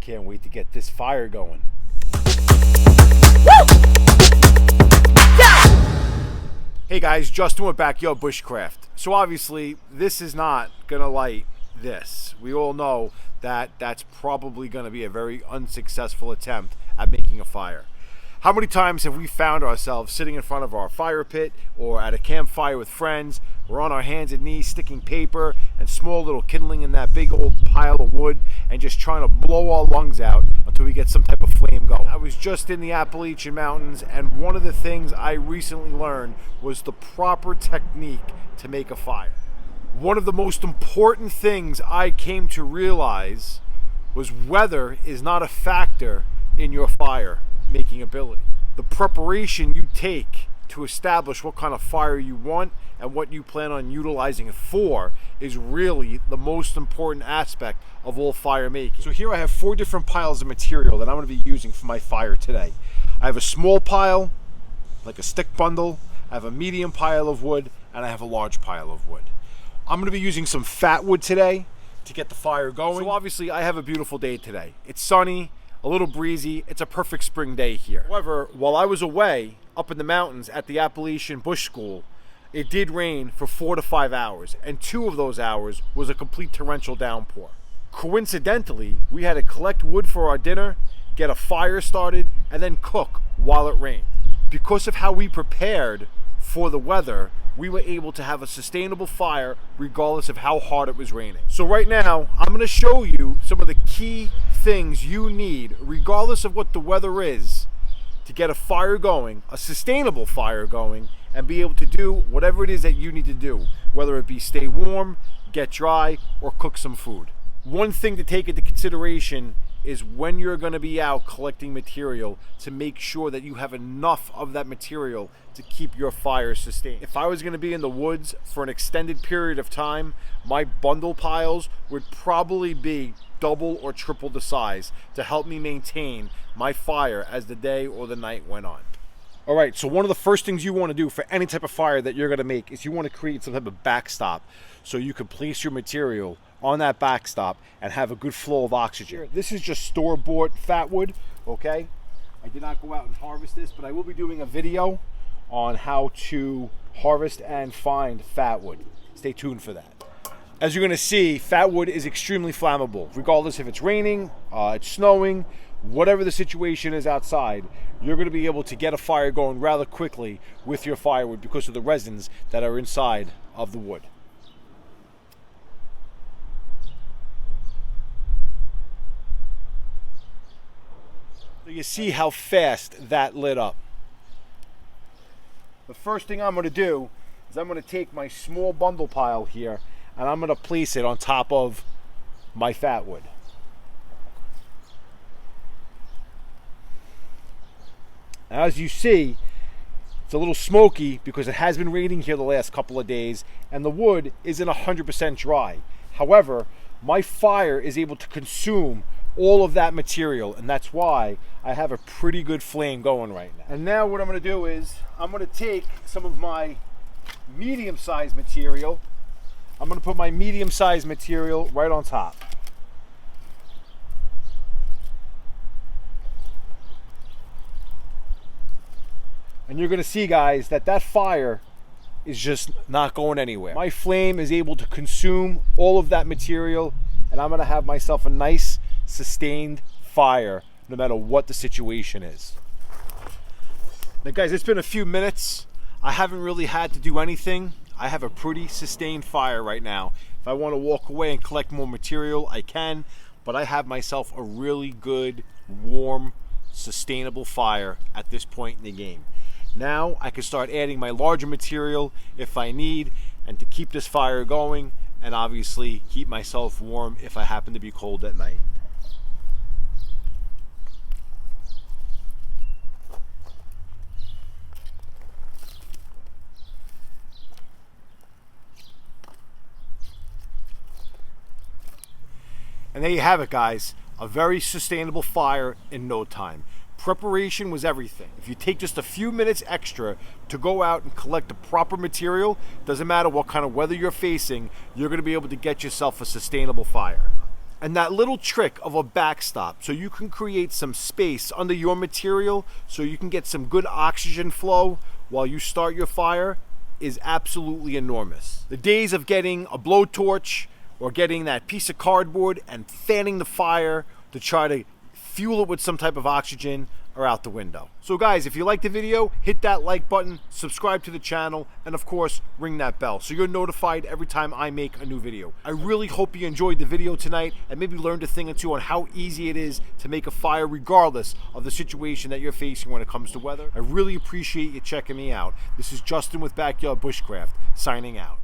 can't wait to get this fire going. Hey guys, Justin with Backyard Bushcraft. So obviously, this is not gonna light this. We all know that that's probably gonna be a very unsuccessful attempt at making a fire. How many times have we found ourselves sitting in front of our fire pit or at a campfire with friends? We're on our hands and knees sticking paper and small little kindling in that big old pile of wood and just trying to blow our lungs out until we get some type of flame going. I was just in the Appalachian Mountains, and one of the things I recently learned was the proper technique to make a fire. One of the most important things I came to realize was weather is not a factor in your fire making ability. The preparation you take to establish what kind of fire you want and what you plan on utilizing it for is really the most important aspect of all fire making. So here I have 4 different piles of material that I'm going to be using for my fire today. I have a small pile, like a stick bundle, I have a medium pile of wood, and I have a large pile of wood. I'm going to be using some fat wood today to get the fire going. So obviously I have a beautiful day today. It's sunny, a little breezy. It's a perfect spring day here. However, while I was away up in the mountains at the Appalachian Bush School, it did rain for 4 to 5 hours, and 2 of those hours was a complete torrential downpour. Coincidentally, we had to collect wood for our dinner, get a fire started, and then cook while it rained. Because of how we prepared for the weather, we were able to have a sustainable fire regardless of how hard it was raining. So right now, I'm going to show you some of the key things you need, regardless of what the weather is, to get a fire going, a sustainable fire going, and be able to do whatever it is that you need to do, whether it be stay warm, get dry, or cook some food. One thing to take into consideration is when you're going to be out collecting material to make sure that you have enough of that material to keep your fire sustained. If I was going to be in the woods for an extended period of time, my bundle piles would probably be double or triple the size to help me maintain my fire as the day or the night went on. All right, so one of the first things you want to do for any type of fire that you're going to make is you want to create some type of backstop so you can place your material on that backstop and have a good flow of oxygen. This is just store-bought fat wood, okay? I did not go out and harvest this, but I will be doing a video on how to harvest and find fat wood. Stay tuned for that. As you're going to see, fat wood is extremely flammable. Regardless if it's raining, it's snowing, whatever the situation is outside, you're going to be able to get a fire going rather quickly with your firewood because of the resins that are inside of the wood. So you see how fast that lit up. The first thing I'm going to do is I'm going to take my small bundle pile here and I'm going to place it on top of my fat wood. As you see, it's a little smoky because it has been raining here the last couple of days and the wood isn't 100% dry. However, my fire is able to consume all of that material, and that's why I have a pretty good flame going right now. And now what I'm going to do is I'm going to take some of my medium-sized material. I'm going to put my medium-sized material right on top. And you're going to see, guys, that fire is just not going anywhere. My flame is able to consume all of that material, and I'm going to have myself a nice sustained fire no matter what the situation is. Now guys, it's been a few minutes. I haven't really had to do anything. I have a pretty sustained fire right now. If I want to walk away and collect more material, I can, but I have myself a really good, warm, sustainable fire at this point in the game. Now I can start adding my larger material if I need, and to keep this fire going, and obviously keep myself warm if I happen to be cold at night. And there you have it, guys. A very sustainable fire in no time. Preparation was everything. If you take just a few minutes extra to go out and collect the proper material, doesn't matter what kind of weather you're facing, you're going to be able to get yourself a sustainable fire. And that little trick of a backstop, so you can create some space under your material so you can get some good oxygen flow while you start your fire, is absolutely enormous. The days of getting a blowtorch or getting that piece of cardboard and fanning the fire to try to fuel it with some type of oxygen are out the window. So guys, if you liked the video, hit that like button, subscribe to the channel, and of course, ring that bell so you're notified every time I make a new video. I really hope you enjoyed the video tonight and maybe learned a thing or two on how easy it is to make a fire regardless of the situation that you're facing when it comes to weather. I really appreciate you checking me out. This is Justin with Backyard Bushcraft, signing out.